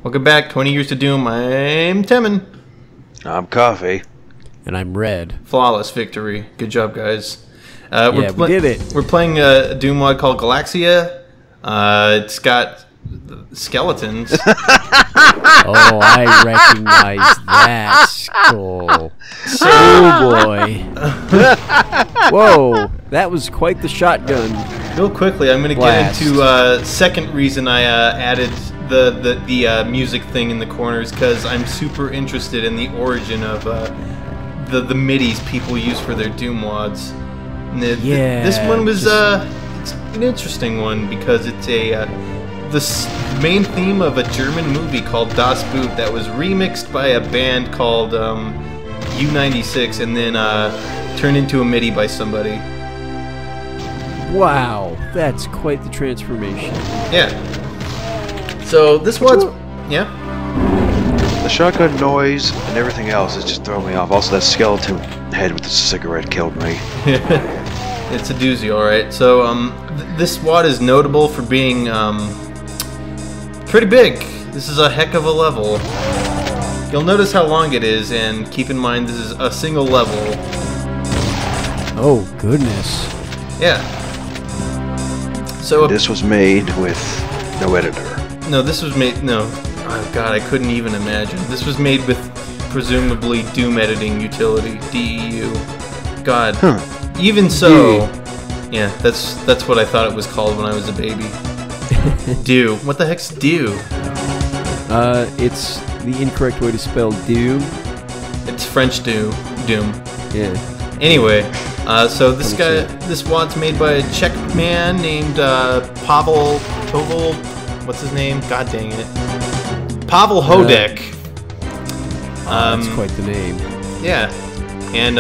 Welcome back, 20 Years to Doom. I'm Temin. I'm Coffee. And I'm Red. Flawless victory. Good job, guys. We did it. We're playing a Doom mod called Galaxia. It's got skeletons. Oh, I recognize that skull. Oh, boy. Whoa, that was quite the shotgun. Real quickly, I'm going to get into second reason I added the music thing in the corners, because I'm super interested in the origin of the MIDIs people use for their Doom mods. And this one was it's an interesting one because it's the main theme of a German movie called Das Boot that was remixed by a band called U96 and then turned into a MIDI by somebody. Wow, that's quite the transformation. Yeah. So this one's The shotgun noise and everything else is just throwing me off. Also, that skeleton head with the cigarette killed me. It's a doozy, alright. So, this WAD is notable for being, pretty big. This is a heck of a level. You'll notice how long it is, and keep in mind this is a single level. Oh, goodness. Yeah. So this was made with no editor. No, this was made... No. Oh, God, I couldn't even imagine. This was made with, presumably, Doom Editing Utility, DEU. God. Huh. Even so... Yeah, that's what I thought it was called when I was a baby. Do. What the heck's do? It's the incorrect way to spell Doom. It's French Doom. Yeah. Anyway, so this WAD's made by a Czech man named Pavel Toval. What's his name? God dang it. Pavel Hodek. That's quite the name. Yeah. And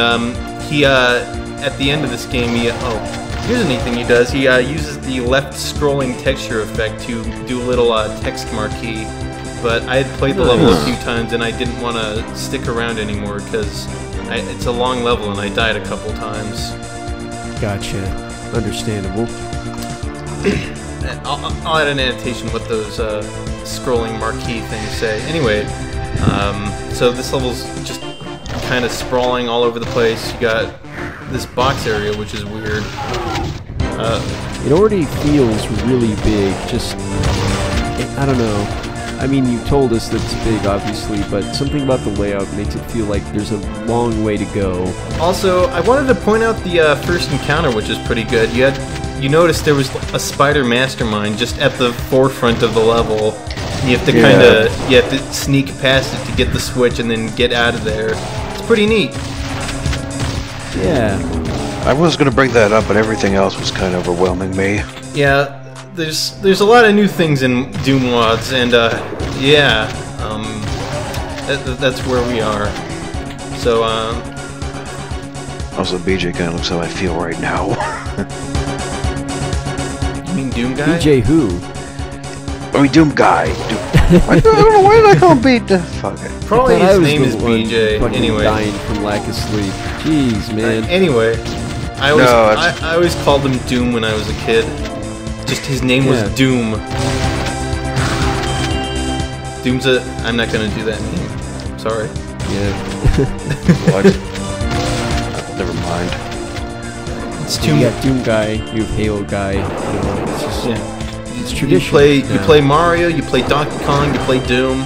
he at the end of this game, here's a neat thing he does. He uses the left scrolling texture effect to do a little text marquee. But I had played the level a few times and I didn't want to stick around anymore because it's a long level and I died a couple times. Gotcha. Understandable. I'll add an annotation what those scrolling marquee things say. Anyway, so this level's just kind of sprawling all over the place. You got this box area, which is weird. It already feels really big. I don't know. I mean, you told us that it's big, obviously, but something about the layout makes it feel like there's a long way to go. Also, I wanted to point out the first encounter, which is pretty good. You noticed there was a spider mastermind just at the forefront of the level. You have to you have to sneak past it to get the switch and then get out of there. It's pretty neat. Yeah. I was going to bring that up, but everything else was kind of overwhelming me. Yeah, there's a lot of new things in Doom WADs, and that's where we are. So also, BJ kind of looks how I feel right now. You mean Doom Guy? BJ who? I mean Doom Guy. I don't know why did I call him BJ. Fuck it. Probably his name is BJ. Anyway, dying from lack of sleep. Jeez, man. Anyway, I always called him Doom when I was a kid. Just his name was Doom. Doom's I'm not gonna do that name. Sorry. Yeah. What? Never mind. It's too. You got Doom Guy. You have Halo Guy. You know, it's just, it's tradition. You play Mario. You play Donkey Kong. You play Doom.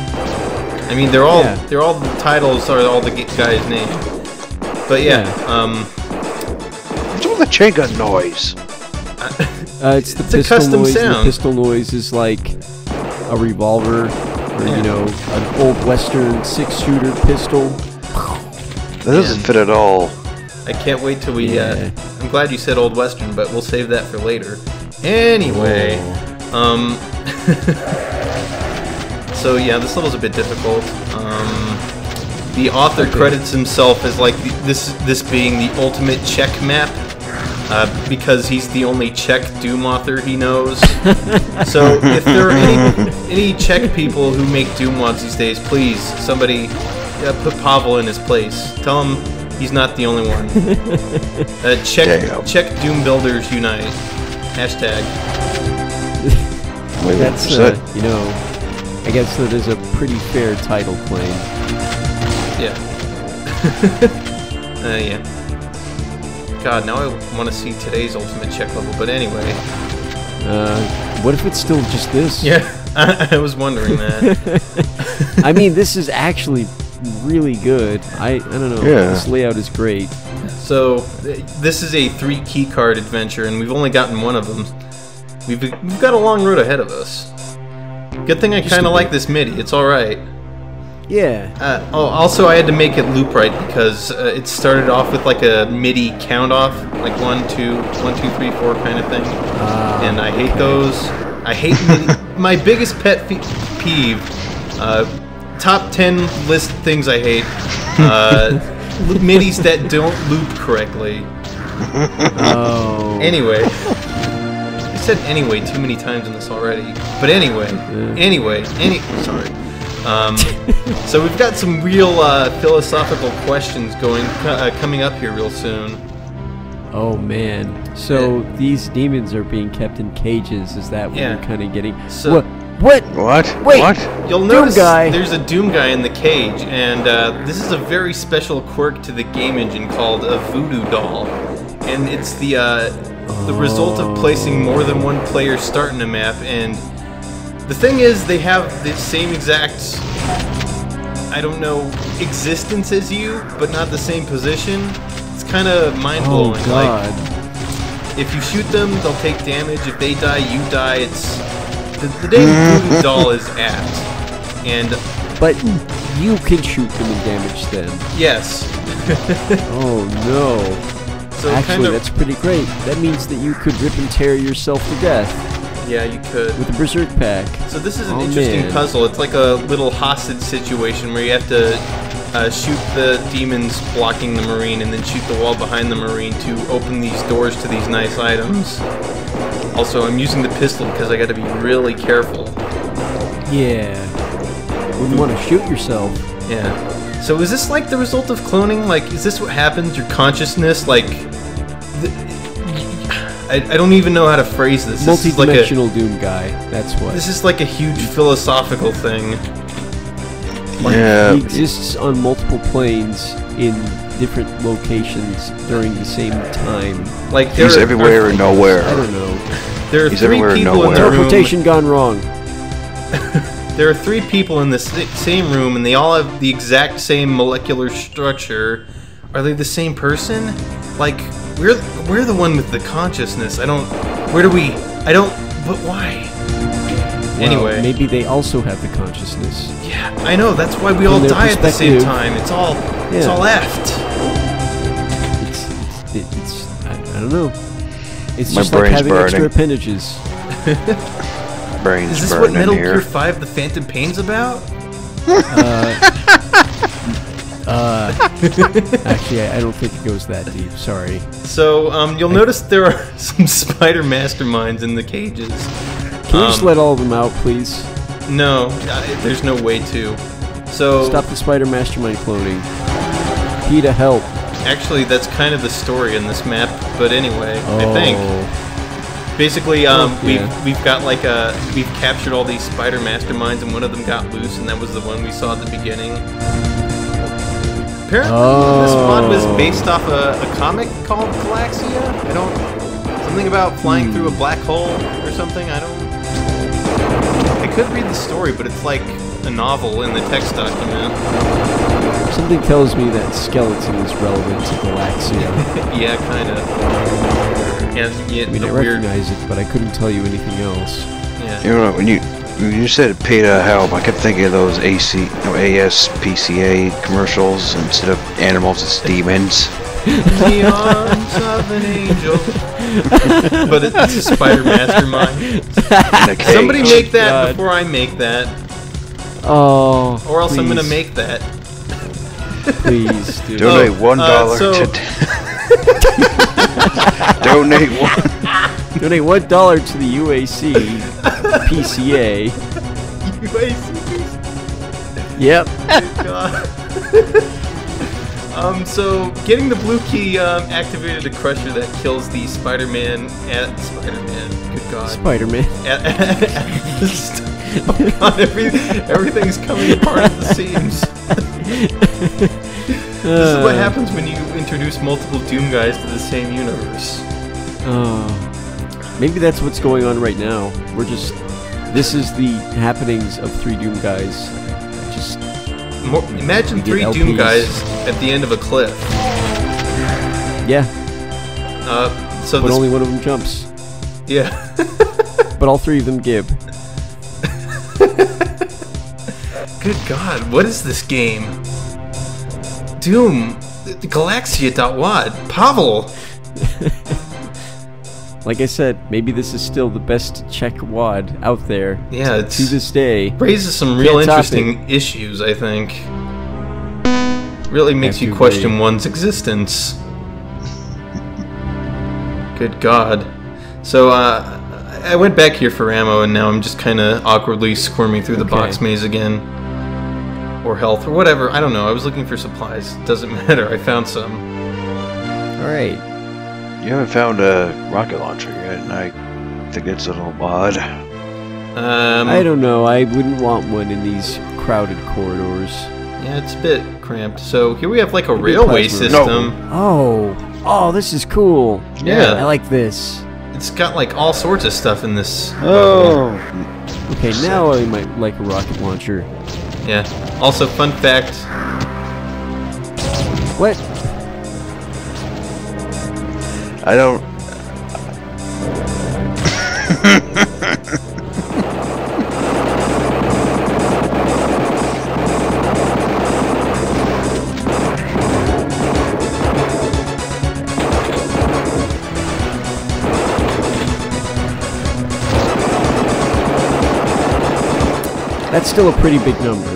I mean, they're all the titles are all the guy's name. But what's with the chain gun noise? It's the pistol custom noise. sound. The pistol noise is like a revolver, or you know, an old Western 6-shooter pistol. That doesn't fit at all. I can't wait till we. I'm glad you said Old Western, but we'll save that for later. Anyway, so yeah, this level's a bit difficult. The author credits himself as like this being the ultimate Czech map. Because he's the only Czech Doom author he knows. So if there are any Czech people who make Doom mods these days, please, somebody put Pavel in his place. Tell him he's not the only one. Czech Doom builders unite. Hashtag. That's, you know, I guess that is a pretty fair title claim. Yeah. Yeah. God, now I want to see today's ultimate check level, but anyway. What if it's still just this? Yeah, I was wondering that. I mean, this is actually really good. I don't know. Yeah. This layout is great. So, this is a 3 key card adventure, and we've only gotten one of them. We've got a long road ahead of us. Good thing I kind of like this MIDI. It's alright. Yeah. Also, I had to make it loop right because it started off with like a MIDI count off, like 1, 2, 1, 2, 3, 4 kind of thing. And I hate those. I hate MIDI. My biggest pet peeve. Top 10 list things I hate. MIDIs that don't loop correctly. Oh. Anyway. I said anyway too many times in this already. But anyway. Sorry. So we've got some real philosophical questions coming up here real soon. Oh man. So these demons are being kept in cages. Is that what Yeah. you're kind of getting? So- What? Wait. What? You'll Doom notice guy. there's a Doom guy in the cage, and this is a very special quirk to the game engine called a voodoo doll. And it's the result of placing more than one player start in a map, and the thing is, they have the same exact, I don't know, existence as you, but not the same position. It's kind of mind-blowing. Oh god. Like, if you shoot them, they'll take damage. If they die, you die. It's the day the voodoo doll is apt. And But you can shoot them and damage them. yes. Oh no. So Actually, kind of, that's pretty great. That means that you could rip and tear yourself to death yeah, you could. with a berserk pack. So this is an Oh, interesting man. puzzle. It's like a little hostage situation where you have to shoot the demons blocking the marine and then shoot the wall behind the marine to open these doors to these nice items. Also, I'm using the pistol because I got to be really careful. Yeah. Wouldn't want to shoot yourself. Yeah. So is this like the result of cloning? Like, is this what happens? Your consciousness, like... I don't even know how to phrase this. This is like Multi-dimensional Doom guy. That's what. This is like a huge philosophical thing. Yeah. He exists on multiple planes in different locations during the same time. Like He's everywhere and nowhere. I don't know. There are He's 3 everywhere and people in the nowhere. room. Interpretation gone wrong. There are 3 people in the same room, and they all have the exact same molecular structure. Are they the same person? Like, we're the one with the consciousness. But why? Well, Anyway. maybe they also have the consciousness. Yeah, I know, that's why we all From their die at the same perspective, time. It's all yeah. effed. It's I don't know. It's My just like brain's having extra burning. appendages. Brains Is this what burning Metal here. Gear 5 The Phantom Pain's about? Actually, I don't think it goes that deep. Sorry. So, you'll notice there are some spider masterminds in the cages. Can you just let all of them out, please? No, there's no way to. So, Stop the Spider Mastermind cloning. PETA, help. actually, that's kind of the story in this map. But anyway, I Oh. think basically, yeah. we've got like we've captured all these spider masterminds, and one of them got loose, and that was the one we saw at the beginning. Apparently, this mod was based off a comic called Galaxia. Something about flying through a black hole or something. I could read the story, but it's like a novel in the text document. Something tells me that skeleton is relevant to Galaxia. Yeah, kind of. And yeah, I mean, the I weird. recognize it, but I couldn't tell you anything else. Yeah. You know, when you said PETA help, I kept thinking of those ASPCA commercials. Instead of animals, it's demons. The arms of an angel. But it's a spider mastermind. In a cage. Somebody make that God. before I make that, Oh, or else I'm gonna please. make that. Please, dude. Donate $1 so- to. Donate one. Donate $1 to the UAC PCA. Yep. God. So getting the blue key activated a crusher that kills the Spider-Man. Good God. Spider-Man. At Oh God, everything's coming apart at the seams. This is what happens when you introduce multiple Doom guys to the same universe. Maybe that's what's going on right now. This is the happenings of 3 Doom guys. Imagine 3 Doom guys at the end of a cliff. Yeah. But only one of them jumps. Yeah. But all 3 of them gib. Good God, what is this game? Doom, Galaxia.wad, Pavel. Like I said, maybe this is still the best Czech WAD out there. Yeah, to this day. Raises some real interesting issues, I think. Really makes you question one's existence. Good God. So, I went back here for ammo, and now I'm just kind of awkwardly squirming through the box maze again. Or health, or whatever. I don't know. I was looking for supplies. Doesn't matter. I found some. Alright. You haven't found a rocket launcher yet, and I think it's a little odd. I don't know. I wouldn't want one in these crowded corridors. Yeah, it's a bit cramped. So here we have like a railway system. No. Oh, this is cool. Yeah. I like this. It's got like all sorts of stuff in this. Okay, now I might like a rocket launcher. Yeah. Also, fun fact. What? I don't... That's still a pretty big number.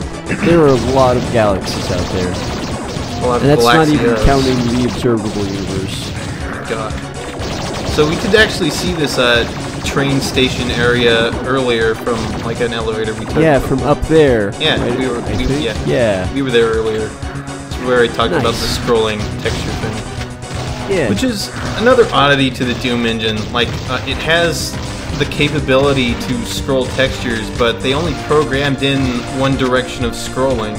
There are a lot of galaxies out there. And that's not even counting the observable universe. God. So we could actually see this train station area earlier from like an elevator we took. Yeah, from up there. Yeah, right? we were there earlier. It's where I talked about the scrolling texture thing. Yeah. Which is another oddity to the Doom engine. Like it has the capability to scroll textures, but they only programmed in one direction of scrolling,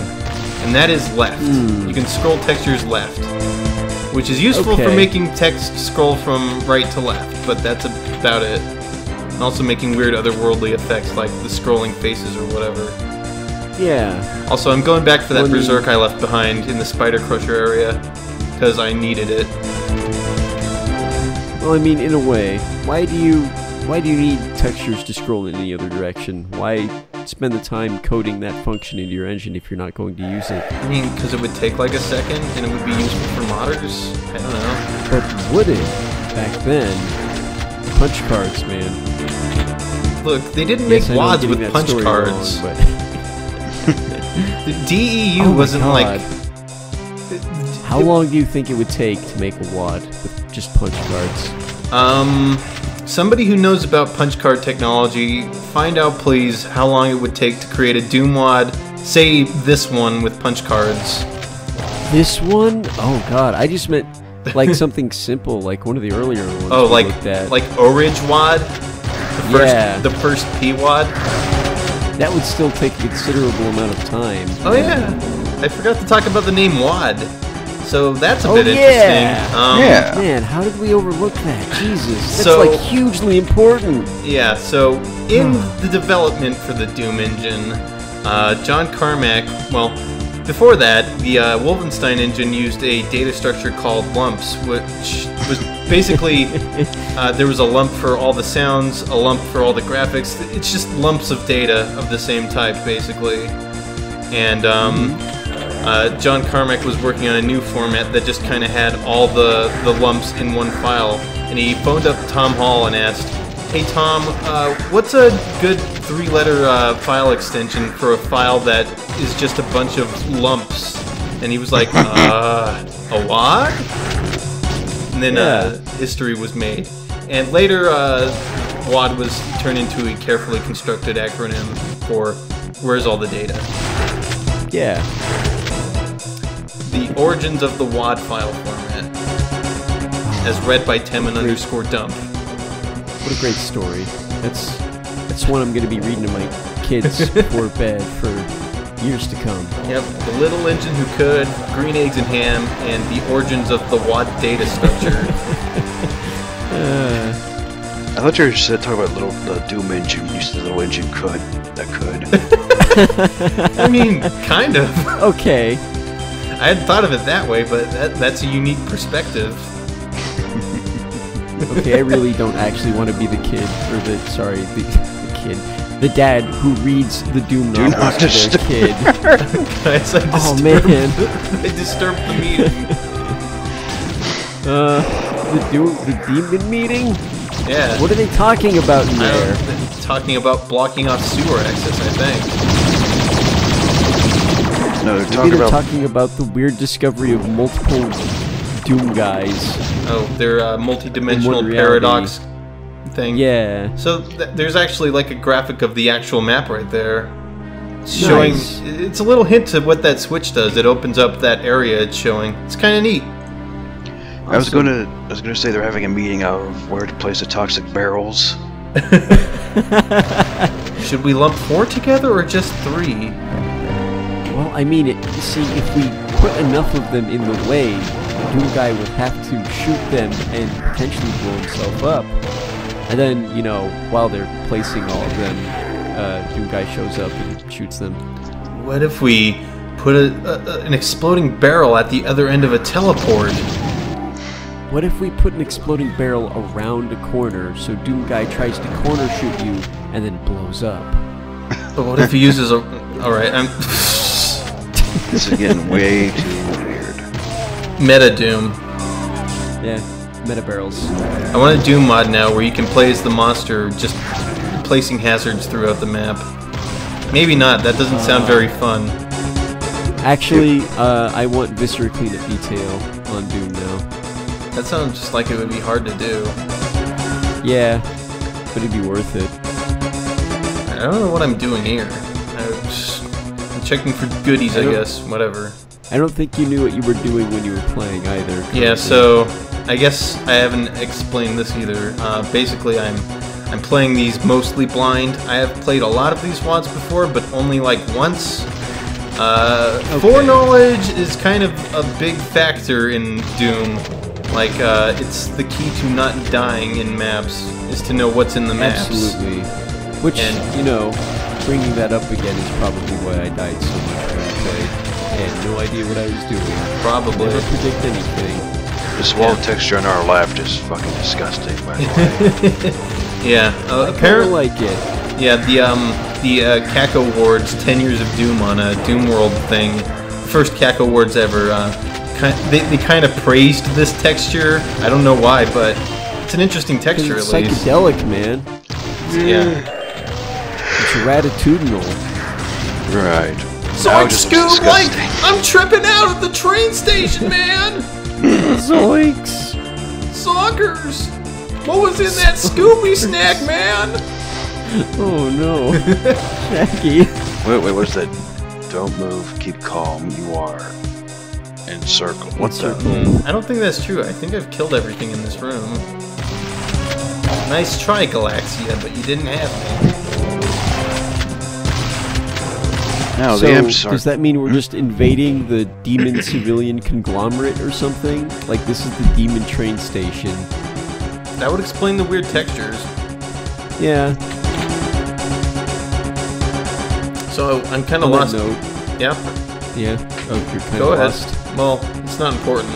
and that is left. You can scroll textures left, which is useful for making text scroll from right to left, but that's about it. And also making weird otherworldly effects like the scrolling faces or whatever. Yeah. Also, I'm going back for that Berserk I left behind in the Spider Crusher area, because I needed it. Well, I mean, in a way, why do you need textures to scroll in any other direction? Why spend the time coding that function into your engine if you're not going to use it? I mean, because it would take like a second, and it would be useful for modders. I don't know. But would it? Back then, punch cards, man. Look, they didn't make WADs with punch cards. Wrong, the DEU wasn't like... How long do you think it would take to make a WAD with just punch cards? Somebody who knows about punch card technology, find out please how long it would take to create a Doom WAD, say this one with punch cards. This one? Oh God, I just meant like something simple, like one of the earlier ones. Oh, like Orange WAD? The first P WAD? That would still take a considerable amount of time. Oh yeah, I forgot to talk about the name WAD. So that's a bit interesting. Man, how did we overlook that? Jesus, that's like hugely important. Yeah, so in the development for the Doom engine, John Carmack, well, before that, the Wolfenstein engine used a data structure called lumps, which was basically, there was a lump for all the sounds, a lump for all the graphics. It's just lumps of data of the same type, basically. And, John Carmack was working on a new format that just kind of had all the lumps in one file, and he phoned up Tom Hall and asked, "Hey Tom, what's a good 3-letter file extension for a file that is just a bunch of lumps?" And he was like, "A what?" And then history was made. And later, WAD was turned into a carefully constructed acronym for Where's All the Data? Yeah. The origins of the WAD file format, as read by Temin_dump. What a great story. That's one I'm going to be reading in my kids before bed for years to come. Yep, The Little Engine Who Could, Green Eggs and Ham, and The Origins of the Wad Data Structure. I thought you were just talking about the Doom engine. You said the little engine that could. I mean, kind of. Okay. I hadn't thought of it that way, but that's a unique perspective. Okay, I really don't actually want to be the kid, or the kid. The dad who reads the Doom novels to their kid. Guys, I disturbed the meeting. The demon meeting? Yeah. What are they talking about in there? They're talking about blocking off sewer access, I think. No, they're talking about the weird discovery of multiple Doom guys. Oh, their multi-dimensional paradox thing. Yeah. So there's actually like a graphic of the actual map right there. Showing. Nice. It's a little hint of what that switch does. It opens up that area it's showing. It's kind of neat. I was gonna say they're having a meeting of where to place the toxic barrels. Should we lump 4 together or just 3? Well, I mean, see, if we put enough of them in the way, the Doom guy would have to shoot them and potentially blow himself up. And then, you know, while they're placing all of them, Doom guy shows up and shoots them. What if we put an exploding barrel at the other end of a teleport? What if we put an exploding barrel around a corner so Doom guy tries to corner shoot you and then blows up? But what if he uses a... Alright, This is getting way too weird. Meta Doom. Yeah, meta barrels. I want a Doom mod now where you can play as the monster just placing hazards throughout the map. Maybe not, that doesn't sound very fun. Actually, I want Viscera cleanup detail on Doom now. That sounds just like it would be hard to do. Yeah, but it'd be worth it. I don't know what I'm doing here. I'm checking for goodies, I guess. Whatever. I don't think you knew what you were doing when you were playing either. Yeah, so I guess I haven't explained this either. Basically, I'm playing these mostly blind. I have played a lot of these WADs before, but only like once. Foreknowledge is kind of a big factor in Doom. Like, it's the key to not dying in maps, is to know what's in the maps. Absolutely. Which, you know, bringing that up again is probably why I died so much when I played. I had no idea what I was doing. Probably. Never predict anything. This wall texture on our left is fucking disgusting, by the way. Yeah, I kinda like it. Yeah, the CAC Awards 10 Years of Doom on a Doom World thing, first CAC Awards ever, they kind of praised this texture. I don't know why, but it's an interesting texture It's at least. psychedelic, man. Yeah. It's ratitudinal. Right. Zoink, Scoob, like, I'm tripping out at the train station, man! Zoinks! Zonkers! What was in that Scooby snack, man? Oh no. Shaggy. Wait, what's that? Don't move, keep calm, you are. And circle. What's that? I don't think that's true. I think I've killed everything in this room. Nice try, Galaxia, but you didn't have me. No, So, the imps are... does that mean we're just invading the demon civilian conglomerate or something? Like, this is the demon train station. That would explain the weird textures. Yeah. So I'm kind of lost. Note. Yeah. Yeah. Oh, you're kind Go of ahead. lost. Well, it's not important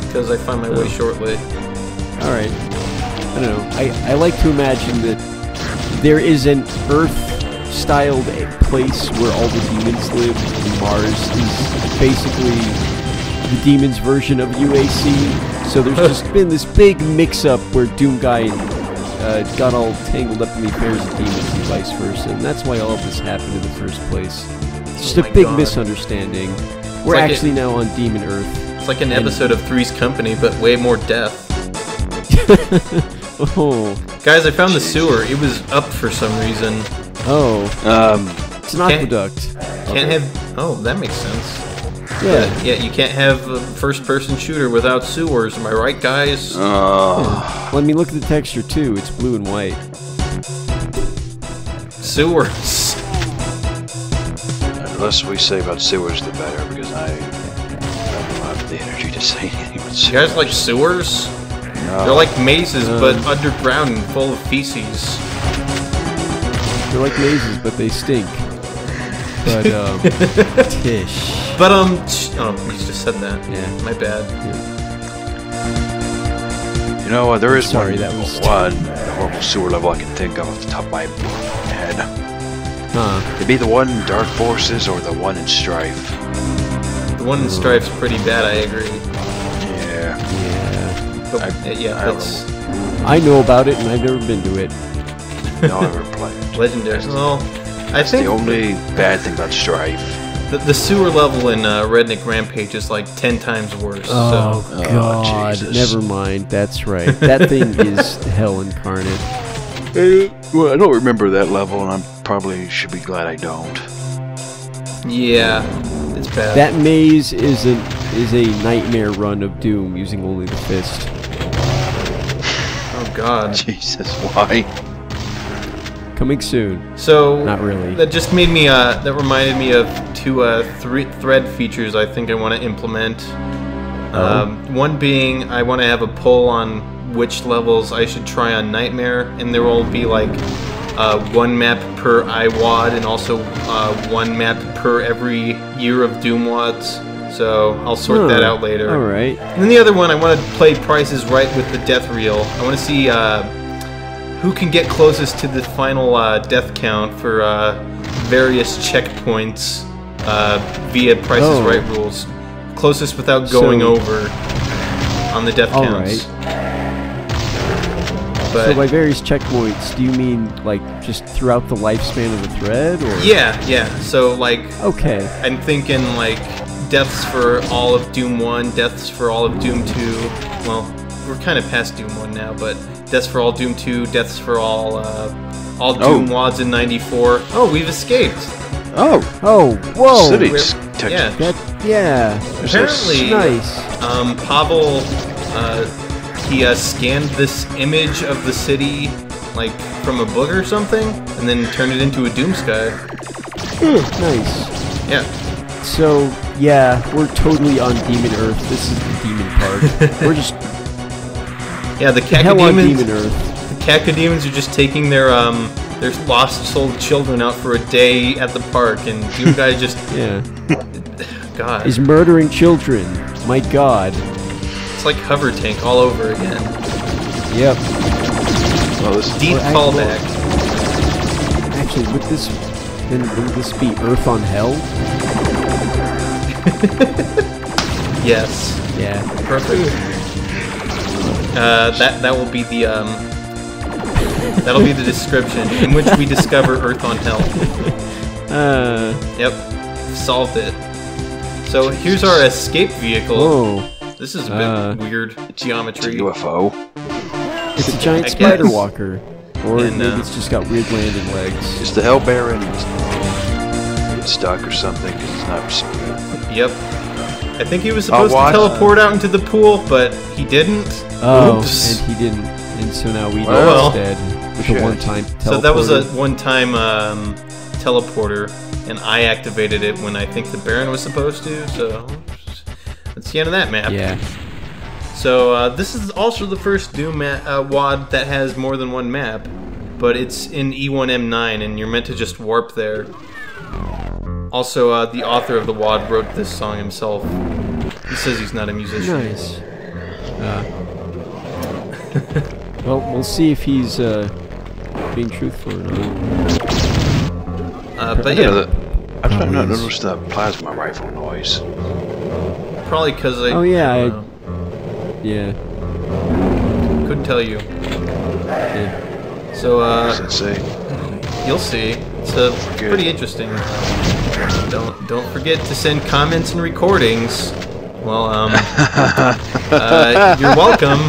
because I find my way shortly. All right. I don't know. I like to imagine that there is an Earth-styled place where all the demons live, and Mars is basically the demons' version of UAC. So there's just been this big mix-up where Doom Guy got all tangled up in the affairs of demons and vice versa, and that's why all of this happened in the first place. It's just a big misunderstanding. We're like actually now on Demon Earth. It's like an episode of Three's Company, but way more death. Oh. Guys, I found the sewer. It was up for some reason. Oh. It's an aqueduct. Can't have... Oh, that makes sense. Yeah. Yeah, you can't have a first-person shooter without sewers. Am I right, guys? Well, I mean, look at the texture, too. It's blue and white. Sewers. The less we say about sewers, the better, because I don't have the energy to say anything about sewers. You guys like sewers? No. They're like mazes, but underground and full of feces. They're like mazes, but they stink. But, Tish. But, oh, you just said that. Yeah. My bad. Yeah. You know, there is Sorry, one that was horrible sewer level I can think of off the top of my head. Huh. It'd be the one in Dark Forces or the one in Strife. The one in Strife's pretty bad, I agree. Yeah. Yeah. But, that's I know about it, and I've never been to it. No, I've ever played. legendary. Well, I think the only bad thing about Strife. the sewer level in Redneck Rampage is like 10 times worse. Oh, so. God. Jesus. Never mind. That's right. That thing is hell incarnate. Well, I don't remember that level, and I probably should be glad I don't. Yeah, it's bad. That maze is a nightmare run of Doom using only the fist. Oh God. Jesus, why? Coming soon. So Not really. That just made me. That reminded me of two thread features I think I want to implement. One being I want to have a poll on which levels I should try on Nightmare, and there will be like one map per IWAD and also one map per every year of Doom WADs. So I'll sort that out later. All right. And then the other one, I want to play Price is Right with the death reel. I want to see who can get closest to the final death count for various checkpoints via Price is Right rules. Closest without going over on the death counts. But so by various checkpoints, do you mean like just throughout the lifespan of the thread, or? Yeah. So like, okay, I'm thinking like deaths for all of Doom 1, deaths for all of Doom 2. Well, we're kind of past Doom 1 now, but deaths for all Doom 2, deaths for all Doom WADs in '94. Oh, we've escaped. Oh, whoa! Cities. Yeah. Apparently, nice. Pavel, he scanned this image of the city, like from a book or something, and then turned it into a Doom Sky. Nice. Yeah. So yeah, we're totally on Demon Earth. This is the demon part. We're just the hell on Cacodemons. Demon Earth. The Cacodemons are just taking their lost soul children out for a day at the park, and Doom Guy just God is murdering children. My God. It's like Hover Tank all over again. Yep. Well, this Deep callback. Actually, would this be Earth on Hell? Yes. Yeah. Perfect. That will be the that'll be the description in which we discover Earth on Hell. Yep. Solved it. So here's our escape vehicle. Whoa. This is a bit weird geometry. It's a UFO. It's a giant I spider guess. walker. Or maybe it's just got weird landing legs. Is the Hell Baron stuck or something? 'Cause it's not responding. Yep. I think he was supposed to teleport out into the pool, but he didn't. Oh, Oops. and he didn't. And so now we do Well. instead. With a one-time teleporter. So that was a one-time teleporter, and I activated it when I think the Baron was supposed to, so that's the end of that map. Yeah. So this is also the first Doom WAD that has more than one map, but it's in E1M9, and you're meant to just warp there. Also, the author of the WAD wrote this song himself. He says he's not a musician. Nice. Well, we'll see if he's being truthful or not. But yeah, I've not noticed the plasma rifle noise. probably because I. Oh yeah, I don't know. yeah. Couldn't tell you. Yeah. So What does it say? you'll see. It's pretty interesting. Don't forget to send comments and recordings. Well, you're welcome.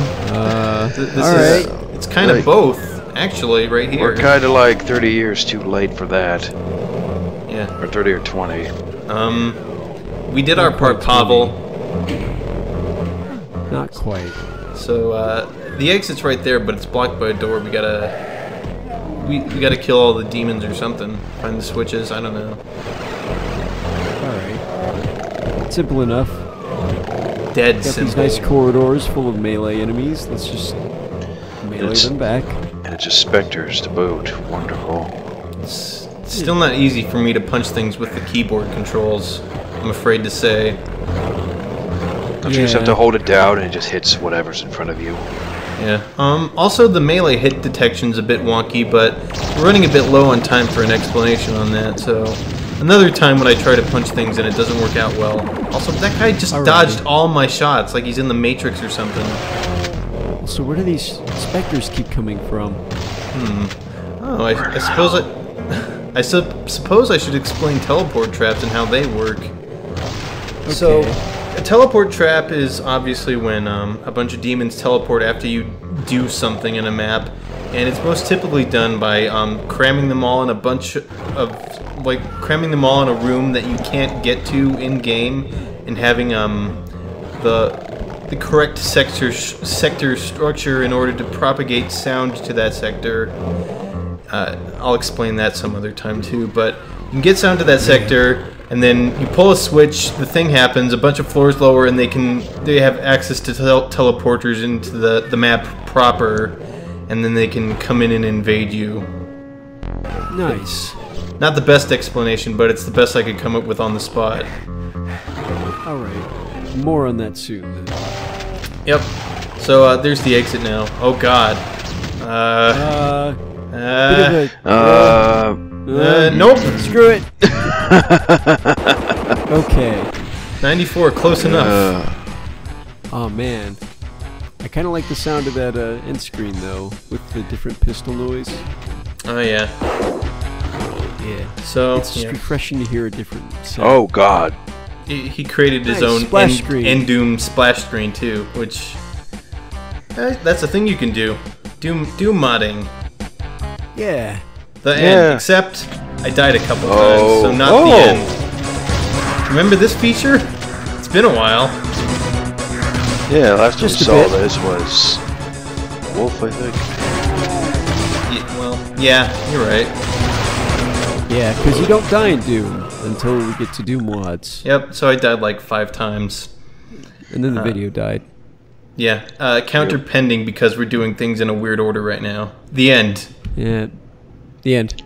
It's kind of both, actually, right here. We're kind of like 30 years too late for that. Yeah. Or 30 or 20. We did our part, Pavel. Not quite. So the exit's right there, but it's blocked by a door. We gotta kill all the demons or something. Find the switches. I don't know. Simple enough. Dead Got simple. these nice corridors full of melee enemies. Let's just melee them back. And it's just specters to boot. Wonderful. It's still not easy for me to punch things with the keyboard controls, I'm afraid to say. Don't you just have to hold it down and it just hits whatever's in front of you? Yeah. Also, the melee hit detection's a bit wonky, but we're running a bit low on time for an explanation on that, so another time when I try to punch things and it doesn't work out well. Also, that guy just dodged all my shots like he's in the Matrix or something. So where do these specters keep coming from? Oh, I suppose I suppose I should explain teleport traps and how they work. Okay. So, a teleport trap is obviously when a bunch of demons teleport after you do something in a map, and it's most typically done by cramming them all in a bunch of, like, cramming them all in a room that you can't get to in game, and having the correct sector structure in order to propagate sound to that sector. I'll explain that some other time too, but you can get sound to that sector, and then you pull a switch, the thing happens, a bunch of floors lower, and they have access to teleporters into the map proper, and then they can come in and invade you. Nice. Not the best explanation, but it's the best I could come up with on the spot. Alright. More on that soon then. Yep. So there's the exit now. Oh god. Nope. Screw it. Okay. 94, close enough. Oh man. I kind of like the sound of that end screen though, with the different pistol noise. Oh yeah. Yeah. So it's just refreshing to hear a different sound. Oh god. He created his own end Doom splash screen too, which that's a thing you can do. Doom modding. Yeah. The end, except I died a couple times, so not the end. Remember this feature? It's been a while. Yeah, last time we saw this was Wolf, I think. Yeah, well, yeah, you're right. Yeah, because you don't die in Doom until we get to Doom mods. Yep, so I died like 5 times. And then the video died. Yeah, counter pending because we're doing things in a weird order right now. The end. Yeah, the end.